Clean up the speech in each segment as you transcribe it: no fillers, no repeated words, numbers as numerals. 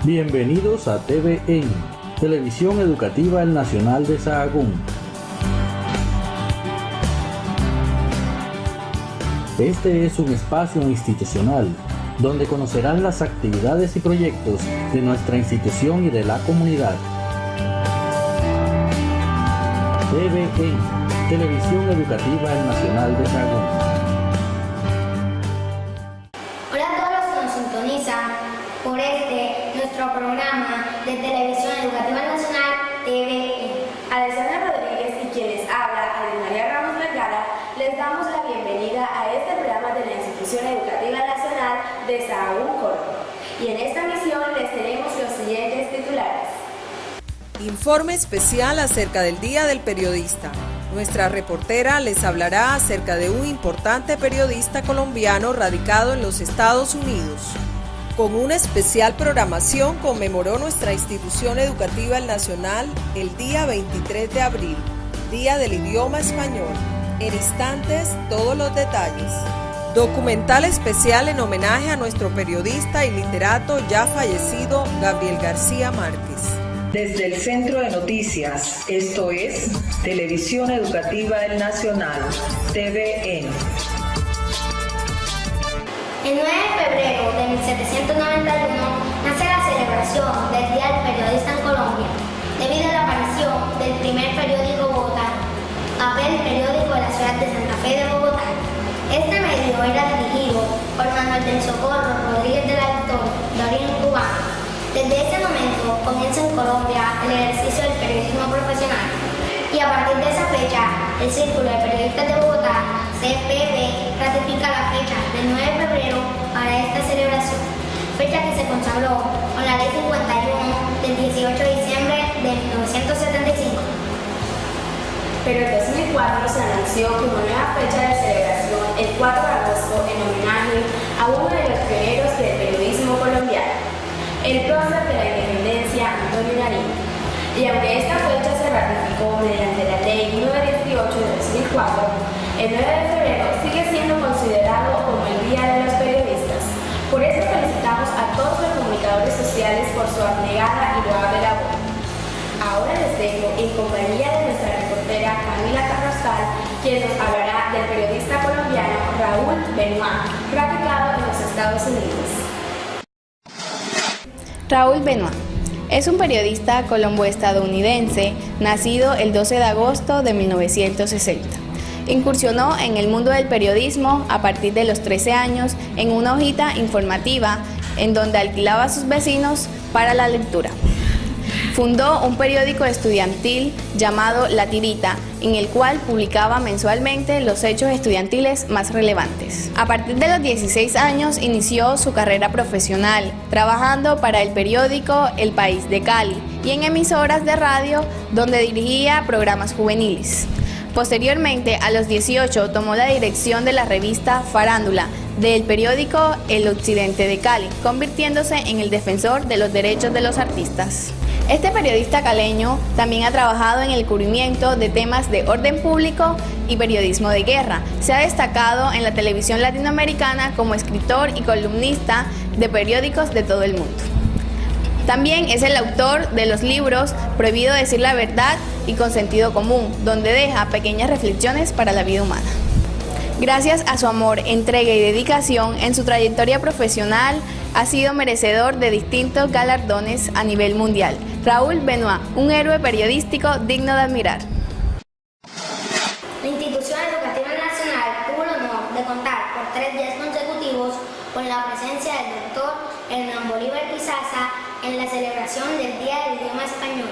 Bienvenidos a TVN, Televisión Educativa El Nacional de Sahagún. Este es un espacio institucional donde conocerán las actividades y proyectos de nuestra institución y de la comunidad. TVN, Televisión Educativa El Nacional de Sahagún. Hola a todos los que nos sintonizan por nuestro programa de Televisión Educativa Nacional, TVN. Alexandra Rodríguez y quien les habla, Adriana María Ramos Vergara, les damos la bienvenida a este programa de la Institución Educativa Nacional de Sahagún, Córdoba. Y en esta misión les tenemos los siguientes titulares. Informe especial acerca del Día del Periodista. Nuestra reportera les hablará acerca de un importante periodista colombiano radicado en los Estados Unidos. Con una especial programación conmemoró nuestra institución educativa El Nacional el día 23 de abril, Día del Idioma Español. En instantes, todos los detalles. Documental especial en homenaje a nuestro periodista y literato ya fallecido, Gabriel García Márquez. Desde el Centro de Noticias, esto es Televisión Educativa El Nacional, TVN. El 9 de febrero de 1791 nace la celebración del Día del Periodista en Colombia, debido a la aparición del primer periódico bogotano, papel periódico de la ciudad de Santa Fe de Bogotá. Este medio era dirigido por Manuel del Socorro Rodríguez del Actor, de origen cubano. Desde ese momento comienza en Colombia el ejercicio del periodismo profesional y a partir de esa fecha el Círculo de Periodistas de Bogotá, CPB, ratifica la fecha del 9 de febrero para esta celebración, fecha que se consagró con la Ley 51 del 18 de diciembre de 1975. Pero en 2004 se anunció como nueva fecha de celebración el 4 de agosto en homenaje a uno de los pioneros del periodismo colombiano, el prócer de la independencia, Antonio Nariño. Y aunque esta fecha se ratificó mediante la Ley 918 de 2004, el 9 de febrero sigue siendo considerado como el Día de los Periodistas. Por eso felicitamos a todos los comunicadores sociales por su abnegada y loable labor. Ahora les dejo en compañía de nuestra reportera Camila Carrascal, quien nos hablará del periodista colombiano Raúl Benoit, radicado en los Estados Unidos. Raúl Benoit es un periodista colombo-estadounidense nacido el 12 de agosto de 1960. Incursionó en el mundo del periodismo a partir de los 13 años en una hojita informativa en donde alquilaba a sus vecinos para la lectura. Fundó un periódico estudiantil llamado La Tirita, en el cual publicaba mensualmente los hechos estudiantiles más relevantes. A partir de los 16 años inició su carrera profesional, trabajando para el periódico El País de Cali y en emisoras de radio donde dirigía programas juveniles. Posteriormente, a los 18, tomó la dirección de la revista Farándula del periódico El Occidente de Cali, convirtiéndose en el defensor de los derechos de los artistas. Este periodista caleño también ha trabajado en el cubrimiento de temas de orden público y periodismo de guerra. Se ha destacado en la televisión latinoamericana como escritor y columnista de periódicos de todo el mundo. También es el autor de los libros Prohibido decir la verdad y Con sentido común, donde deja pequeñas reflexiones para la vida humana. Gracias a su amor, entrega y dedicación en su trayectoria profesional, ha sido merecedor de distintos galardones a nivel mundial. Raúl Benoit, un héroe periodístico digno de admirar. La Institución Educativa Nacional tuvo el honor de contar por 3 días consecutivos con la presencia del doctor Hernán Bolívar Pisaza en la celebración del Día del Idioma Español.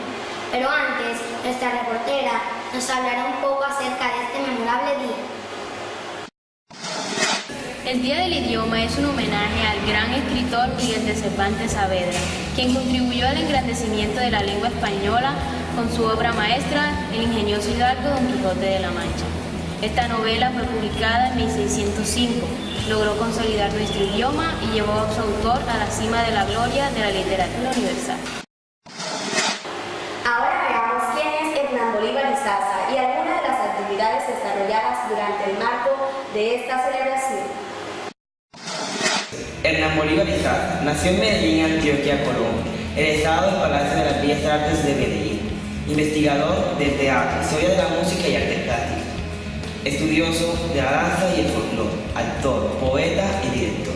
Pero antes, nuestra reportera nos hablará un poco acerca de este memorable día. El Día del Idioma es un homenaje al gran escritor Miguel de Cervantes Saavedra, quien contribuyó al engrandecimiento de la lengua española con su obra maestra, El ingenioso hidalgo Don Quijote de la Mancha. Esta novela fue publicada en 1605, logró consolidar nuestro idioma y llevó a su autor a la cima de la gloria de la literatura universal. Ahora veamos quién es Hernán Bolívar Izaza y algunas de las actividades desarrolladas durante el marco de esta celebración. Hernán Bolívar Izaza nació en Medellín, Antioquia, Colombia. egresado del Palacio de las Bellas Artes de Medellín, investigador del teatro, historia de la música y arte plástico, estudioso de la danza y el folclore, actor, poeta y director,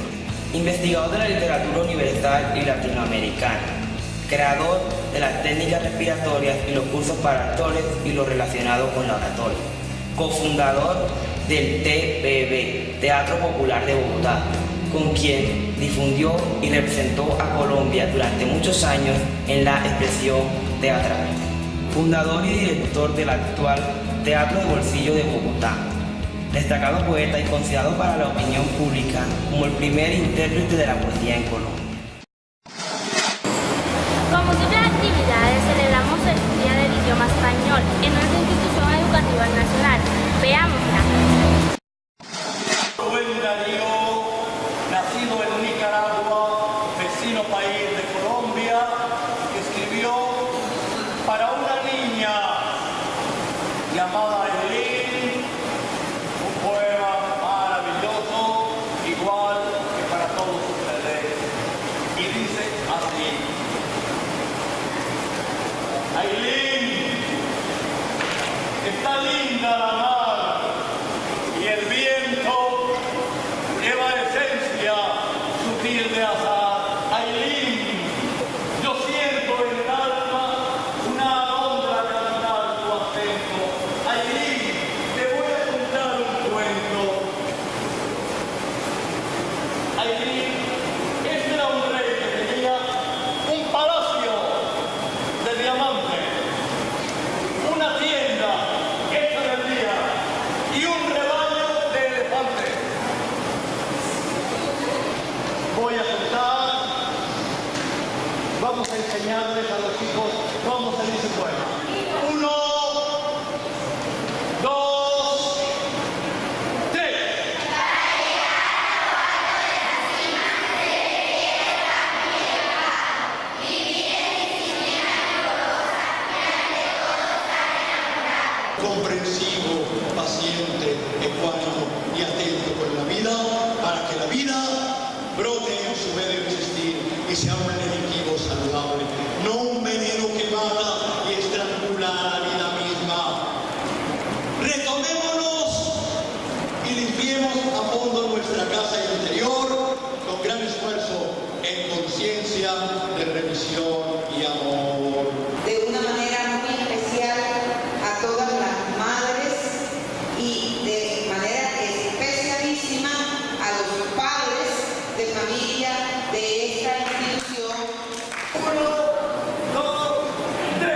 investigador de la literatura universal y latinoamericana, creador de las técnicas respiratorias y los cursos para actores y lo relacionado con la oratoria, cofundador del TPB, Teatro Popular de Bogotá, con quien difundió y representó a Colombia durante muchos años en la expresión teatral. Fundador y director del actual Teatro de Bolsillo de Bogotá. Destacado poeta y considerado para la opinión pública como el primer intérprete de la poesía en Colombia. Con múltiples actividades celebramos el Día del Idioma Español en nuestra institución educativa nacional. Veámosla. Rubén Darío, nacido en Nicaragua, vecino país de Colombia, escribió para una niña llamada Eileen un poema maravilloso, igual que para todos ustedes, y dice así: Eileen, está linda la mar y el viento lleva esencia sutil de azar. Eileen, yo siento en el alma una alondra cantar tu acento. Eileen, te voy a contar un cuento. Eileen, este era un rey que tenía un palacio de diamante, una tienda hecha de día y un rebaño de elefantes. Voy a contar, vamos a enseñarles a los chicos cómo se dice poema. 1, 2, 3. Comprensivo, paciente, ecuánime y atento con la vida, para que la vida brote en su medio existir y sea un energía saludable, no un veneno que mata y estrangula a la vida misma. Retomémonos y limpiemos a fondo nuestra casa interior con gran esfuerzo en conciencia de revisión y amor. De una manera muy especial a todas las madres y de manera especialísima a los padres de familia de esta institución. 1, 2, 3.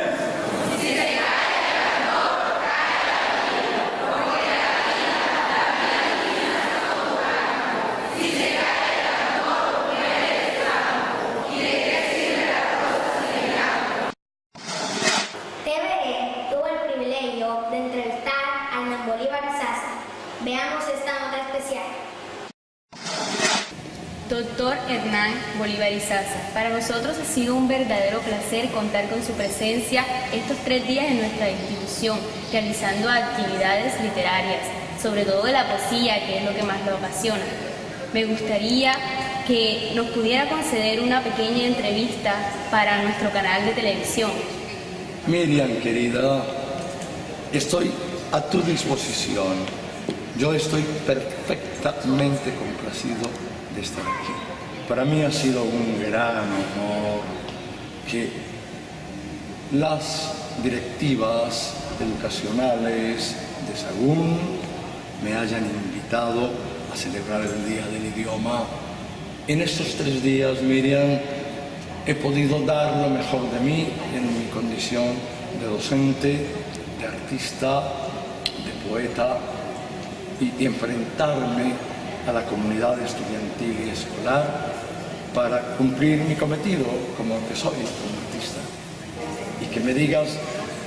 TVE tuvo el privilegio de entrevistar a Hernán Bolívar Izaza. Veamos esta nota especial. Doctor Hernán Bolívar Izaza, para nosotros ha sido un verdadero placer contar con su presencia estos 3 días en nuestra institución, realizando actividades literarias, sobre todo de la poesía, que es lo que más lo apasiona. Me gustaría que nos pudiera conceder una pequeña entrevista para nuestro canal de televisión. Miriam, querida, estoy a tu disposición. Yo estoy perfectamente complacido de estar aquí. Para mí ha sido un gran honor que las directivas educacionales de Sahagún me hayan invitado a celebrar el Día del Idioma. En estos 3 días, Miriam, he podido dar lo mejor de mí en mi condición de docente, de artista, de poeta y enfrentarme a la comunidad estudiantil y escolar para cumplir mi cometido como que soy, como artista. Y que me digas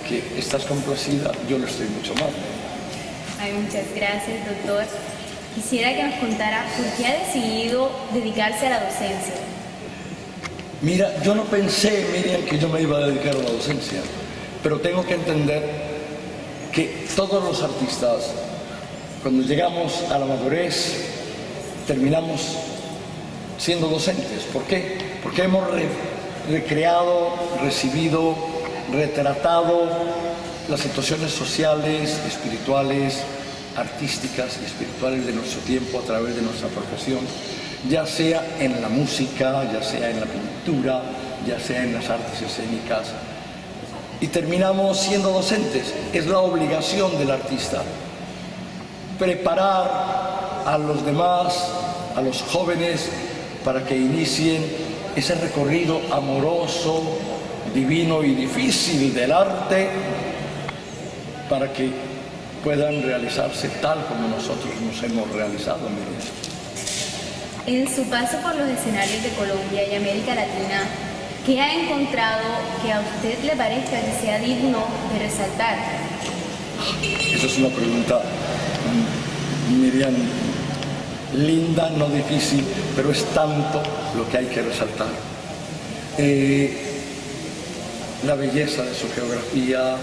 que estás complacida, yo lo estoy mucho más. Ay, muchas gracias, doctor. Quisiera que nos contara por qué ha decidido dedicarse a la docencia. Mira, yo no pensé, Miriam, que yo me iba a dedicar a la docencia, pero tengo que entender que todos los artistas, cuando llegamos a la madurez, terminamos siendo docentes. ¿Por qué? Porque hemos recreado, recibido, retratado las situaciones sociales, espirituales, artísticas y espirituales de nuestro tiempo a través de nuestra profesión, ya sea en la música, ya sea en la pintura, ya sea en las artes escénicas. Y terminamos siendo docentes. Es la obligación del artista preparar a los demás, a los jóvenes, para que inicien ese recorrido amoroso, divino y difícil del arte, para que puedan realizarse tal como nosotros nos hemos realizado, Miriam. En su paso por los escenarios de Colombia y América Latina, ¿qué ha encontrado que a usted le parezca que sea digno de resaltar? Esa es una pregunta, Miriam, linda, no difícil, pero es tanto lo que hay que resaltar. La belleza de su geografía,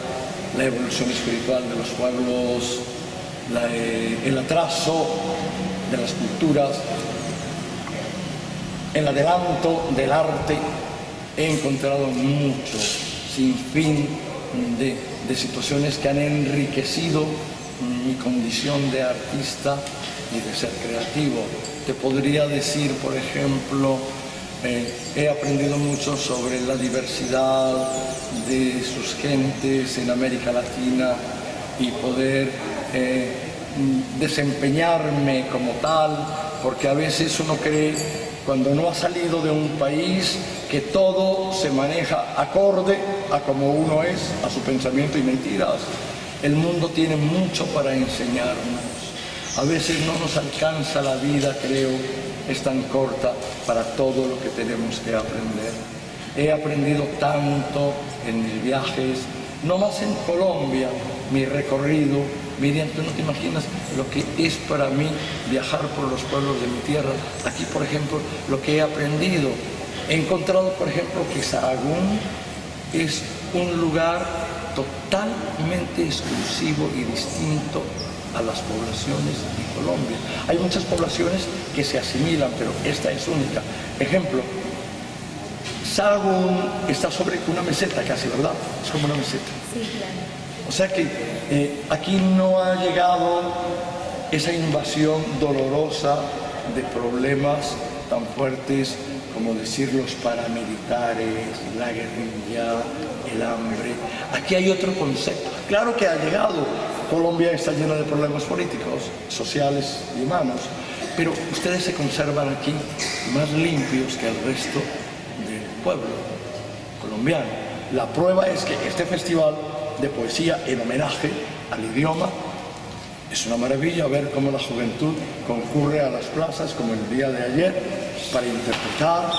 la evolución espiritual de los pueblos, el atraso de las culturas, el adelanto del arte. He encontrado mucho, sin fin de situaciones que han enriquecido mi condición de artista y de ser creativo. Te podría decir, por ejemplo, he aprendido mucho sobre la diversidad de sus gentes en América Latina y poder desempeñarme como tal, porque a veces uno cree, cuando no ha salido de un país, que todo se maneja acorde a como uno es, a su pensamiento, y mentiras. El mundo tiene mucho para enseñarnos. A veces no nos alcanza la vida, creo, es tan corta para todo lo que tenemos que aprender. He aprendido tanto en mis viajes, no más en Colombia, mi recorrido. Miriam, tú no te imaginas lo que es para mí viajar por los pueblos de mi tierra. Aquí, por ejemplo, lo que he aprendido. He encontrado, por ejemplo, que Sahagún es un lugar totalmente exclusivo y distinto a las poblaciones de Colombia. Hay muchas poblaciones que se asimilan, pero esta es única. Ejemplo, Sahagún está sobre una meseta casi, ¿verdad? Es como una meseta. Sí, claro. O sea que aquí no ha llegado esa invasión dolorosa de problemas tan fuertes como decir los paramilitares, la guerrilla, el hambre. Aquí hay otro concepto. Claro que ha llegado. Colombia está llena de problemas políticos, sociales y humanos, pero ustedes se conservan aquí más limpios que el resto del pueblo colombiano. La prueba es que este festival de poesía en homenaje al idioma es una maravilla ver cómo la juventud concurre a las plazas como el día de ayer para interpretar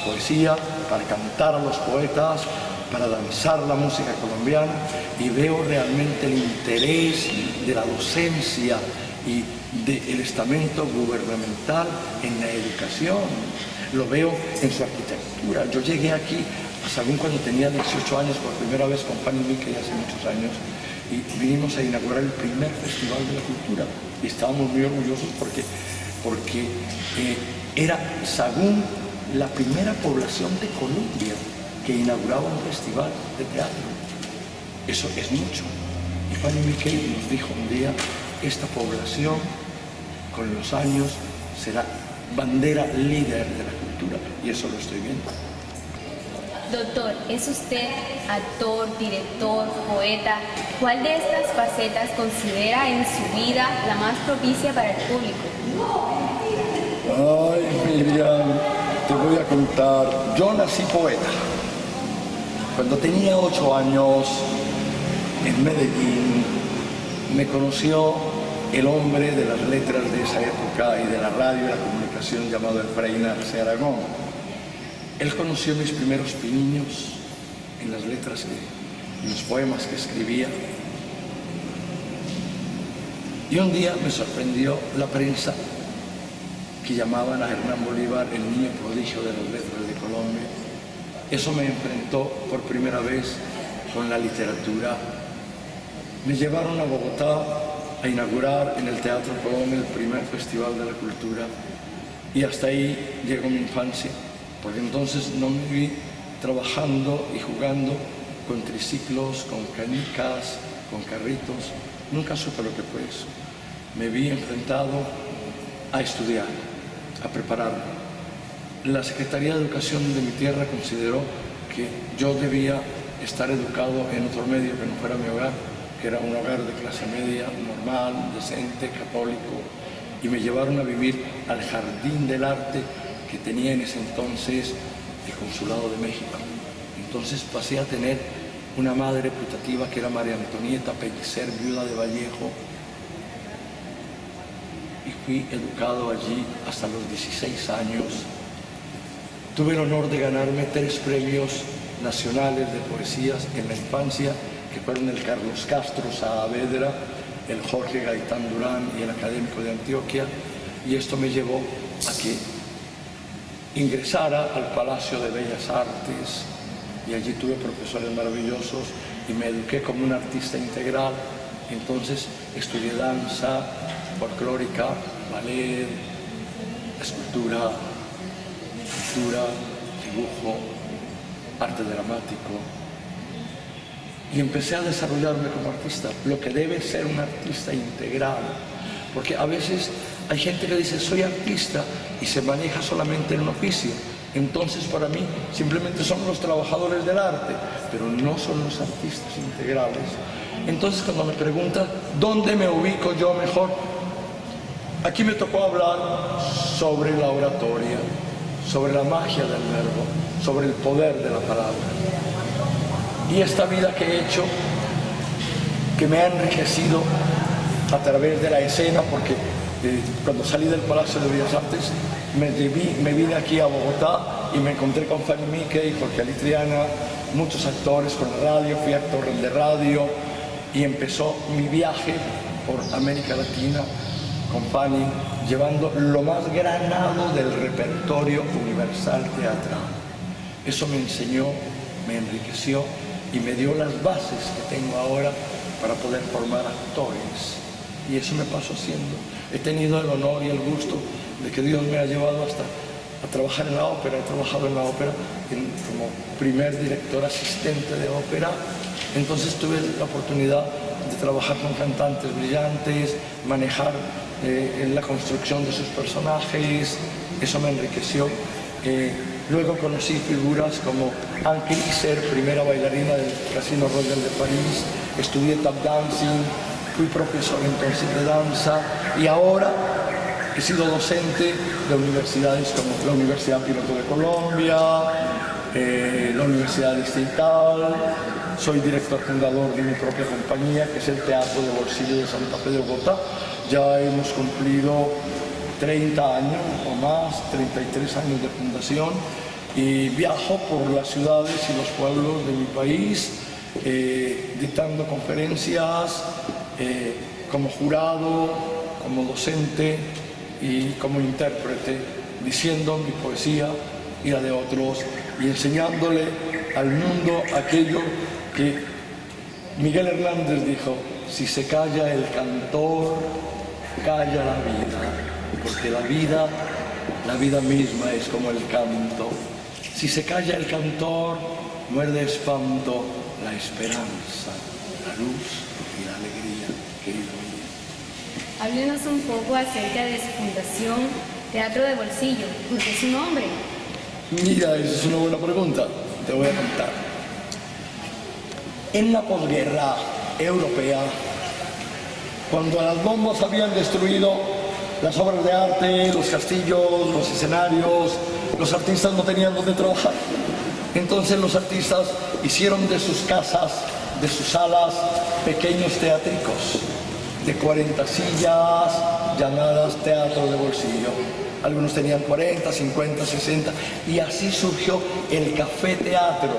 poesía, para cantar a los poetas, para danzar la música colombiana, y veo realmente el interés de la docencia y del estamento gubernamental en la educación. Lo veo en su arquitectura. Yo llegué aquí a Sahagún cuando tenía 18 años por primera vez con Fanny Mickey hace muchos años, y vinimos a inaugurar el primer Festival de la Cultura y estábamos muy orgullosos porque era Sahagún la primera población de Colombia que inauguraba un festival de teatro. Eso es mucho. Y Fanny Mickey nos dijo un día, esta población con los años será bandera líder de la cultura, y eso lo estoy viendo. Doctor, ¿es usted actor, director, poeta? ¿Cuál de estas facetas considera en su vida la más propicia para el público? Ay, Miriam, te voy a contar. Yo nací poeta. Cuando tenía 8 años, en Medellín, me conoció el hombre de las letras de esa época y de la radio y la comunicación llamado Efraín Arce Aragón. Él conoció mis primeros pininos en las letras, en los poemas que escribía. Y un día me sorprendió la prensa que llamaban a Hernán Bolívar el niño prodigio de las letras de Colombia. Eso me enfrentó por primera vez con la literatura. Me llevaron a Bogotá a inaugurar en el Teatro Colón el primer Festival de la Cultura, y hasta ahí llegó mi infancia, porque entonces no me vi trabajando y jugando con triciclos, con canicas, con carritos. Nunca supe lo que fue eso. Me vi enfrentado a estudiar, a prepararme. La Secretaría de Educación de mi tierra consideró que yo debía estar educado en otro medio que no fuera mi hogar, que era un hogar de clase media, normal, decente, católico, y me llevaron a vivir al Jardín del Arte que tenía en ese entonces el Consulado de México. Entonces pasé a tener una madre putativa que era María Antonieta Pellicer, viuda de Vallejo, y fui educado allí hasta los 16 años. Tuve el honor de ganarme 3 premios nacionales de poesías en la infancia, que fueron el Carlos Castro Saavedra, el Jorge Gaitán Durán y el Académico de Antioquia, y esto me llevó a que ingresara al Palacio de Bellas Artes, y allí tuve profesores maravillosos y me eduqué como un artista integral. Entonces estudié danza folclórica, ballet, escultura, pintura, dibujo, arte dramático, y empecé a desarrollarme como artista, lo que debe ser un artista integral, porque a veces hay gente que dice soy artista y se maneja solamente en un oficio. Entonces para mí simplemente son los trabajadores del arte, pero no son los artistas integrales. Entonces cuando me preguntan ¿dónde me ubico yo mejor? Aquí me tocó hablar sobre la oratoria, sobre la magia del verbo, sobre el poder de la palabra. Y esta vida que he hecho, que me ha enriquecido a través de la escena, porque cuando salí del Palacio de Bellas Artes me vine aquí a Bogotá y me encontré con Fanny Mickey, Jorge Ali Triana, muchos actores con la radio, fui actor de radio y empezó mi viaje por América Latina con Fanny, llevando lo más granado del repertorio universal teatral. Eso me enseñó, me enriqueció y me dio las bases que tengo ahora para poder formar actores. Y eso me pasó haciendo. He tenido el honor y el gusto de que Dios me ha llevado hasta a trabajar en la ópera. He trabajado en la ópera como primer director asistente de ópera. Entonces tuve la oportunidad de trabajar con cantantes brillantes, manejar en la construcción de sus personajes. Eso me enriqueció. Luego conocí figuras como Anne Klisser, primera bailarina del Casino Royal de París. Estudié tap dancing, fui profesor entonces de danza y ahora he sido docente de universidades como la Universidad Piloto de Colombia, la Universidad Distrital. Soy director fundador de mi propia compañía, que es el Teatro de Bolsillo de Santa Fe de Bogotá. Ya hemos cumplido 30 años o más, 33 años de fundación, y viajo por las ciudades y los pueblos de mi país, dictando conferencias, como jurado, como docente y como intérprete, diciendo mi poesía y la de otros, y enseñándole al mundo aquello que Miguel Hernández dijo: si se calla el cantor, calla la vida, porque la vida misma es como el canto. Si se calla el cantor, muere de espanto la esperanza, la luz y la alegría, querido mío. Háblenos un poco acerca de su fundación Teatro de Bolsillo. ¿Por qué su nombre? Mira, esa es una buena pregunta. Te voy a contar. En la posguerra europea, cuando las bombas habían destruido las obras de arte, los castillos, los escenarios, los artistas no tenían dónde trabajar. Entonces los artistas hicieron de sus casas, de sus salas, pequeños teatricos de 40 sillas, llamadas Teatro de Bolsillo. Algunos tenían 40, 50, 60, y así surgió el café teatro,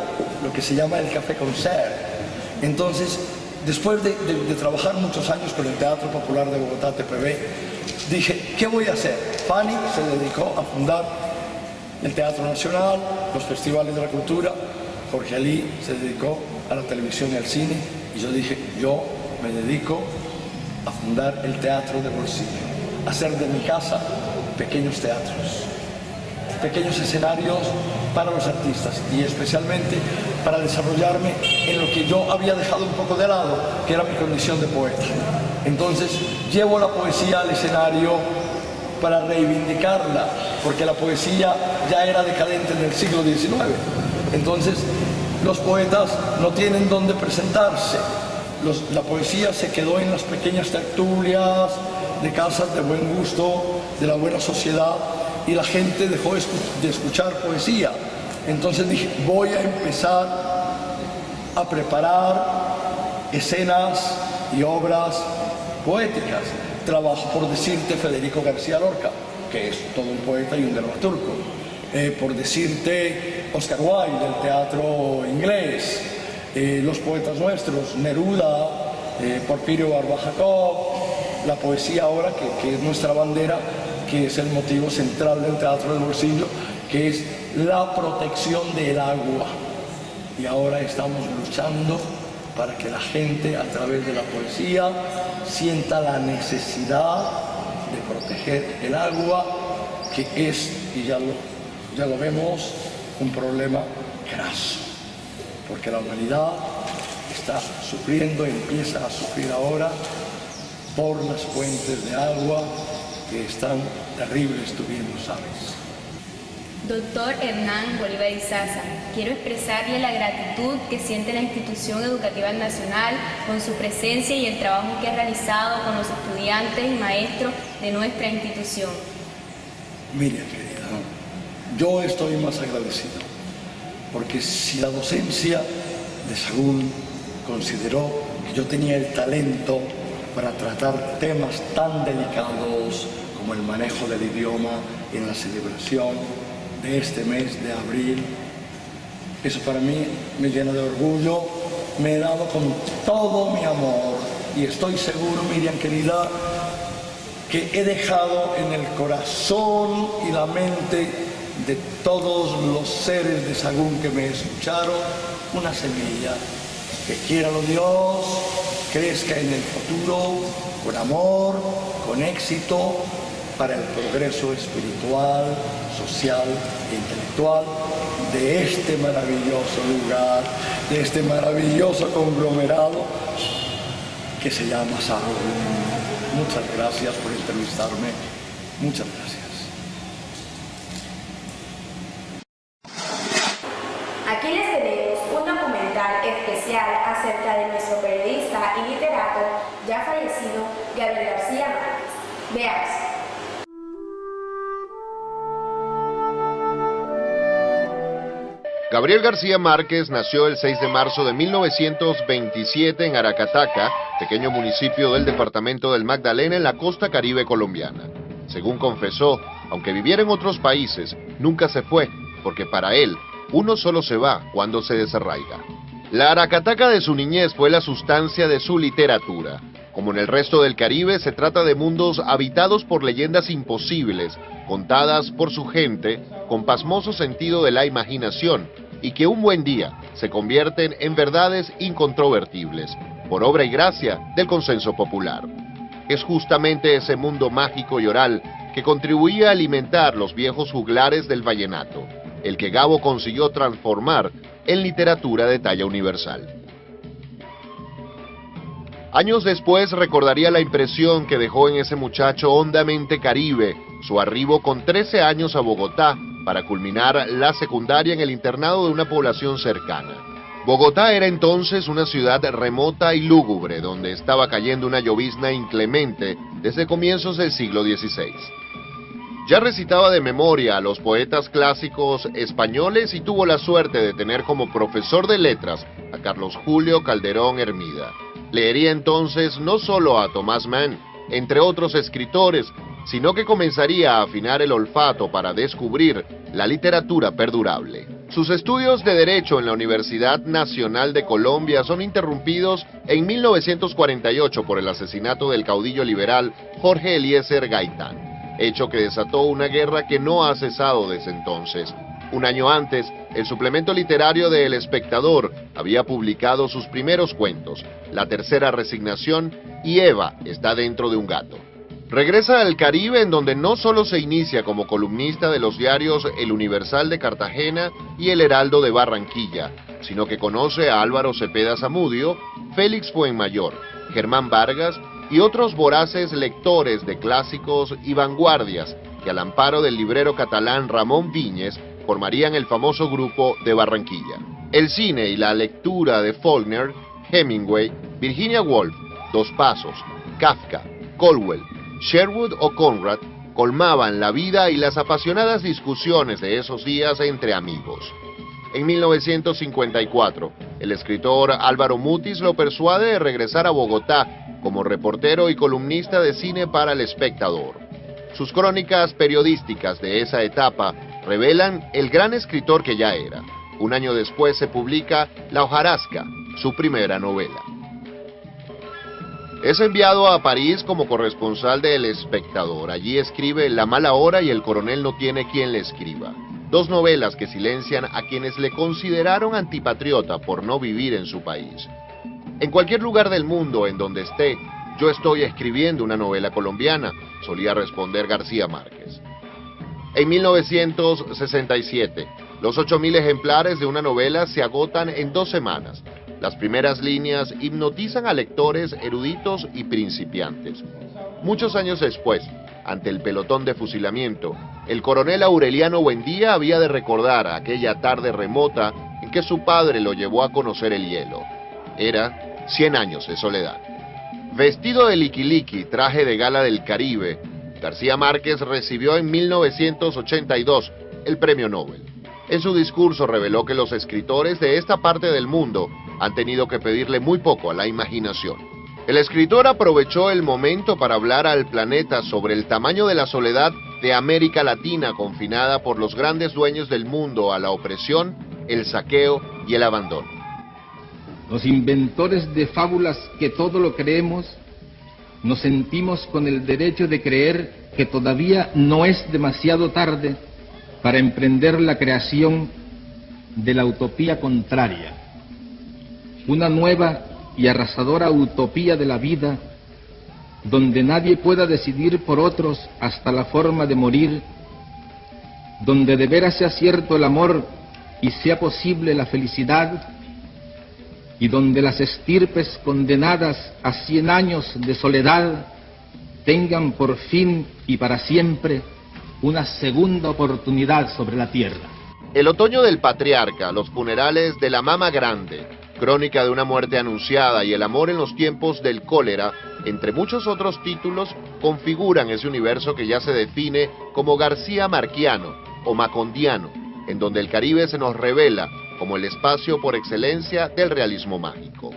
lo que se llama el café concert. Entonces, después de trabajar muchos años con el Teatro Popular de Bogotá, TPB, dije, ¿qué voy a hacer? Fanny se dedicó a fundar el Teatro Nacional, los festivales de la cultura. Jorge Ali se dedicó a la televisión y al cine. Y yo dije, yo me dedico a fundar el Teatro de Bolsillo, a hacer de mi casa pequeños teatros. pequeños escenarios para los artistas y especialmente para desarrollarme en lo que yo había dejado un poco de lado, que era mi condición de poeta. Entonces llevo la poesía al escenario para reivindicarla, porque la poesía ya era decadente en el siglo XIX. Entonces los poetas no tienen dónde presentarse. La poesía se quedó en las pequeñas tertulias de casas de buen gusto, de la buena sociedad, y la gente dejó de escuchar poesía. Entonces dije, voy a empezar a preparar escenas y obras poéticas. Trabajo, por decirte, Federico García Lorca, que es todo un poeta y un dramaturgo. Por decirte, Oscar Wilde, del teatro inglés. Los poetas nuestros, Neruda, Porfirio Barba Jacob, la poesía ahora, que es nuestra bandera, que es el motivo central del Teatro del Bolsillo, que es la protección del agua. Y ahora estamos luchando para que la gente, a través de la poesía, sienta la necesidad de proteger el agua, que es, y ya lo vemos, un problema graso, porque la humanidad está sufriendo, empieza a sufrir ahora por las fuentes de agua que están terribles, tú bien lo sabes. Doctor Hernán Bolívar Izaza, quiero expresarle la gratitud que siente la Institución Educativa Nacional con su presencia y el trabajo que ha realizado con los estudiantes y maestros de nuestra institución. Miriam, querida, yo estoy más agradecido, porque si la docencia de Sahagún consideró que yo tenía el talento para tratar temas tan delicados como el manejo del idioma en la celebración de este mes de abril, eso para mí me llena de orgullo, me he dado con todo mi amor y estoy seguro, Miriam querida, que he dejado en el corazón y la mente de todos los seres de Sahagún que me escucharon una semilla que, quiéralo Dios, crezca en el futuro con amor, con éxito, para el progreso espiritual, social e intelectual de este maravilloso lugar, de este maravilloso conglomerado que se llama Sahagún. Muchas gracias por entrevistarme. Muchas gracias. Aquí les tenemos un documental especial acerca de nuestro periodista y literato ya fallecido, Gabriel García Márquez. Veamos. Gabriel García Márquez nació el 6 de marzo de 1927 en Aracataca, pequeño municipio del departamento del Magdalena en la costa caribe colombiana. Según confesó, aunque viviera en otros países, nunca se fue, porque para él, uno solo se va cuando se desarraiga. La Aracataca de su niñez fue la sustancia de su literatura. Como en el resto del Caribe, se trata de mundos habitados por leyendas imposibles, contadas por su gente, con pasmoso sentido de la imaginación, y que un buen día se convierten en verdades incontrovertibles, por obra y gracia del consenso popular. Es justamente ese mundo mágico y oral que contribuía a alimentar los viejos juglares del vallenato, el que Gabo consiguió transformar en literatura de talla universal. Años después recordaría la impresión que dejó en ese muchacho hondamente caribe, su arribo con 13 años a Bogotá para culminar la secundaria en el internado de una población cercana. Bogotá era entonces una ciudad remota y lúgubre, donde estaba cayendo una llovizna inclemente desde comienzos del siglo XVI. Ya recitaba de memoria a los poetas clásicos españoles y tuvo la suerte de tener como profesor de letras a Carlos Julio Calderón Hermida. Leería entonces no solo a Thomas Mann, entre otros escritores, sino que comenzaría a afinar el olfato para descubrir la literatura perdurable. Sus estudios de Derecho en la Universidad Nacional de Colombia son interrumpidos en 1948 por el asesinato del caudillo liberal Jorge Eliezer Gaitán, hecho que desató una guerra que no ha cesado desde entonces. Un año antes, el suplemento literario de El Espectador había publicado sus primeros cuentos, La Tercera Resignación y Eva está dentro de un gato. Regresa al Caribe, en donde no solo se inicia como columnista de los diarios El Universal de Cartagena y El Heraldo de Barranquilla, sino que conoce a Álvaro Cepeda Zamudio, Félix Fuenmayor, Germán Vargas y otros voraces lectores de clásicos y vanguardias que al amparo del librero catalán Ramón Viñes formarían el famoso grupo de Barranquilla. El cine y la lectura de Faulkner, Hemingway, Virginia Woolf, Dos Pasos, Kafka, Colwell, Sherwood o Conrad colmaban la vida y las apasionadas discusiones de esos días entre amigos. En 1954, el escritor Álvaro Mutis lo persuade de regresar a Bogotá como reportero y columnista de cine para El Espectador. Sus crónicas periodísticas de esa etapa revelan el gran escritor que ya era. Un año después se publica La hojarasca, su primera novela. Es enviado a París como corresponsal de El Espectador. Allí escribe La mala hora y El coronel no tiene quien le escriba. Dos novelas que silencian a quienes le consideraron antipatriota por no vivir en su país. En cualquier lugar del mundo en donde esté, yo estoy escribiendo una novela colombiana, solía responder García Márquez. En 1967, los 8.000 ejemplares de una novela se agotan en 2 semanas. Las primeras líneas hipnotizan a lectores eruditos y principiantes. Muchos años después, ante el pelotón de fusilamiento, el coronel Aureliano Buendía había de recordar aquella tarde remota en que su padre lo llevó a conocer el hielo. Era 100 años de soledad. Vestido de liquiliqui, traje de gala del Caribe, García Márquez recibió en 1982 el Premio Nobel. En su discurso reveló que los escritores de esta parte del mundo han tenido que pedirle muy poco a la imaginación. El escritor aprovechó el momento para hablar al planeta sobre el tamaño de la soledad de América Latina, confinada por los grandes dueños del mundo a la opresión, el saqueo y el abandono. Los inventores de fábulas que todo lo creemos, nos sentimos con el derecho de creer que todavía no es demasiado tarde para emprender la creación de la utopía contraria, una nueva y arrasadora utopía de la vida, donde nadie pueda decidir por otros hasta la forma de morir, donde de veras sea cierto el amor y sea posible la felicidad, y donde las estirpes condenadas a 100 años de soledad tengan por fin y para siempre una segunda oportunidad sobre la tierra. El otoño del patriarca, los funerales de la mama grande, crónica de una muerte anunciada y el amor en los tiempos del cólera, entre muchos otros títulos, configuran ese universo que ya se define como García Marquiano o Macondiano, en donde el Caribe se nos revela como el espacio por excelencia del realismo mágico.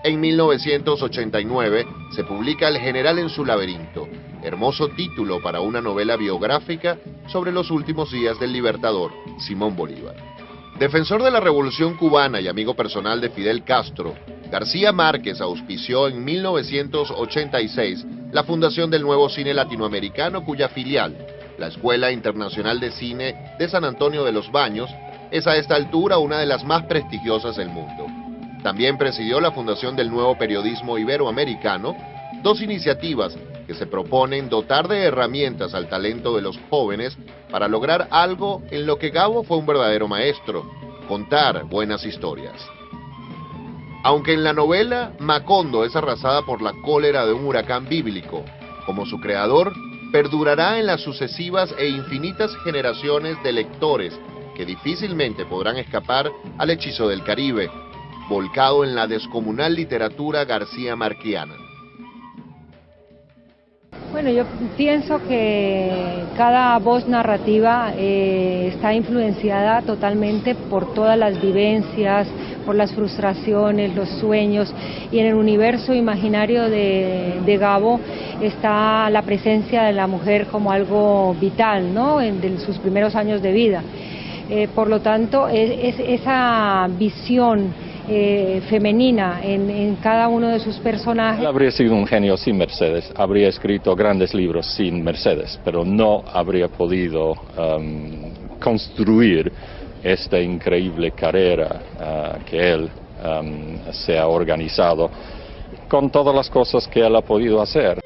En 1989 se publica El general en su laberinto, hermoso título para una novela biográfica sobre los últimos días del libertador Simón Bolívar. Defensor de la Revolución Cubana y amigo personal de Fidel Castro, García Márquez auspició en 1986 la fundación del nuevo cine latinoamericano, cuya filial, la Escuela Internacional de Cine de San Antonio de los Baños, es a esta altura una de las más prestigiosas del mundo. También presidió la fundación del Nuevo Periodismo Iberoamericano, dos iniciativas que se proponen dotar de herramientas al talento de los jóvenes para lograr algo en lo que Gabo fue un verdadero maestro: contar buenas historias. Aunque en la novela Macondo es arrasada por la cólera de un huracán bíblico, como su creador, perdurará en las sucesivas e infinitas generaciones de lectores que difícilmente podrán escapar al hechizo del Caribe, volcado en la descomunal literatura garcía marquiana. Bueno, yo pienso que cada voz narrativa está influenciada totalmente por todas las vivencias, por las frustraciones, los sueños, y en el universo imaginario de Gabo está la presencia de la mujer como algo vital, ¿no?, en sus primeros años de vida. Por lo tanto, es esa visión femenina en cada uno de sus personajes. Él habría sido un genio sin Mercedes, habría escrito grandes libros sin Mercedes, pero no habría podido construir esta increíble carrera que él se ha organizado con todas las cosas que él ha podido hacer.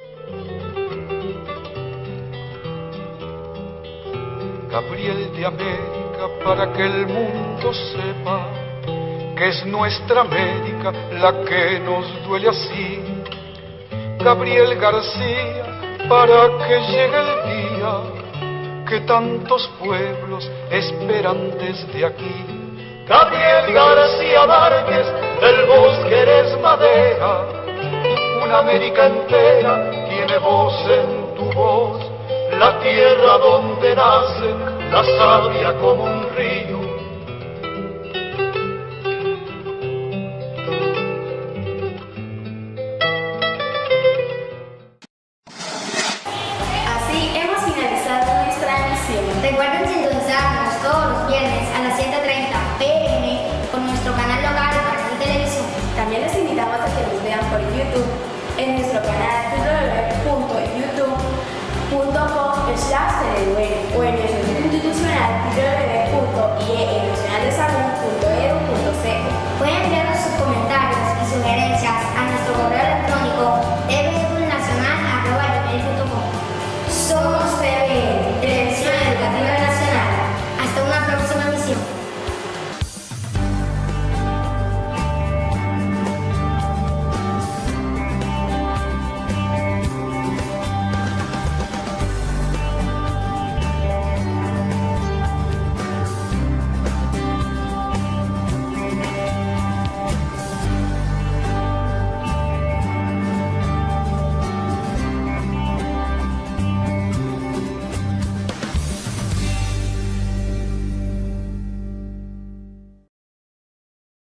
Gabriel de América, para que el mundo sepa que es nuestra América la que nos duele así. Gabriel García, para que llegue el día que tantos pueblos esperan desde aquí. Gabriel García Márquez, del bosque eres madera, una América entera tiene voz en tu voz, la tierra donde nace la savia como un río. Así hemos finalizado nuestra emisión. Recuerden sintonizarnos todos los viernes a las 7:30 p.m. por nuestro canal local de Caracol Televisión. También les invitamos a que nos vean por YouTube en nuestro canal www.youtube.com/teleduero o en nuestro sitio institucional